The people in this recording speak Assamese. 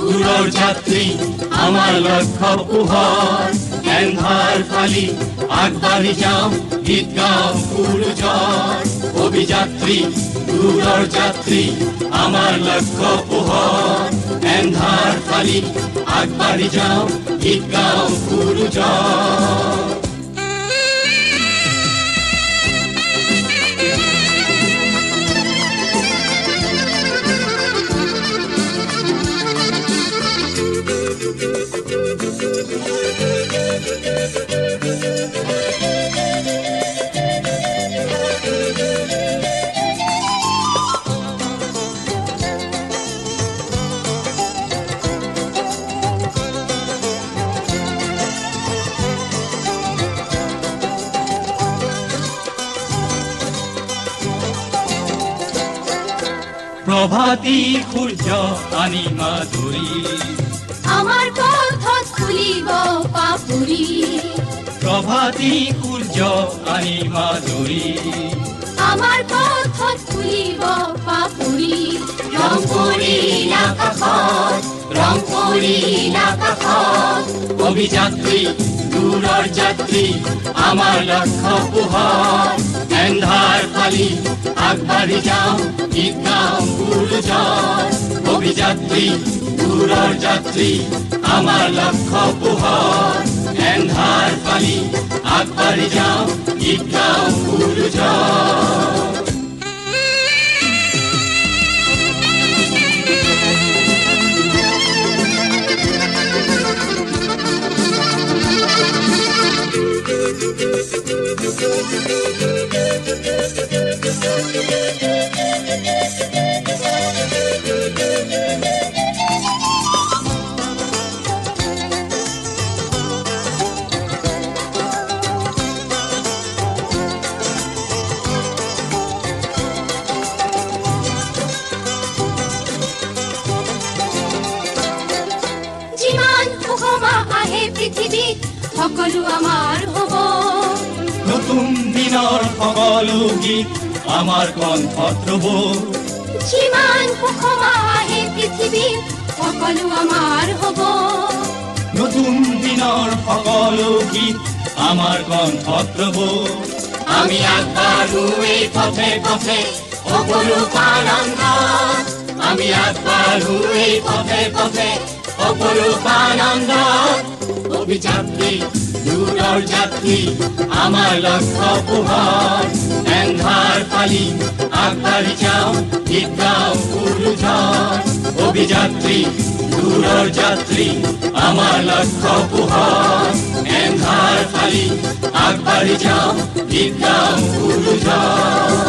দূৰৰ যাত্ৰী আমাৰ লক্ষ্য পোহৰ এন্ধাৰ ফালি আগবাঢ়ি যাওঁ গীত গাওঁ সূৰুজৰ অভিযাত্ৰী দূৰৰ যাত্ৰী আমাৰ লক্ষ্য পোহৰ এন্ধাৰ ফালি আগবাঢ়ি যাওঁ গীত গাওঁ সূৰুজৰ প্ৰভাতী সূৰ্য আনি মাধুৰী আমাৰ পথত খুলিব পাপুৰি প্ৰভাতী সূৰ্য আনি মাধুৰী আমাৰ পথত খুলিব পাপুৰি ৰং কৰিল আকাশত ৰং কৰিল আকাশত অভিযাত্ৰী দূৰৰ যাত্ৰী আমাৰ লক্ষ্য পোহৰ এন্ধাৰ ফালি আগবাঢ়ি যাওঁ গীত গাওঁ সূৰুজৰ অভিযাত্ৰী দূৰৰ যাত্ৰী আমাৰ লক্ষ্য পোহৰ এন্ধাৰ ফালি আগবাঢ়ি যাওঁ গীত গাওঁ সূৰুজৰ পৃথিবীত সকলো আমাৰ হ'ব নতুন দিনৰ সকলো গীত আমাৰ কণ্ঠত ৰ'ব যিমান সুষম আহে পৃথিবীত সকলো আমাৰ হ'ব নতুন দিনৰ সকলো গীত আমাৰ কণ্ঠত ৰ'ব আমি আগবাঢ়ো এই পথে পথে অপৰূপ আনন্দ আমি আগবাঢ়ো এই পথে পথে অপৰূপ আনন্দ অভিযাত্ৰী দূৰৰ যাত্ৰী আমাৰ লক্ষ্য পোহৰ এন্ধাৰ ফালি আগবাঢ়ি যাওঁ গীত গাওঁ সূৰুজৰ অভিযাত্ৰী দূৰৰ যাত্ৰী আমাৰ লক্ষ্য পোহৰ এন্ধাৰ ফালি আগবাঢ়ি যাওঁ গীত গাওঁ সূৰুজৰ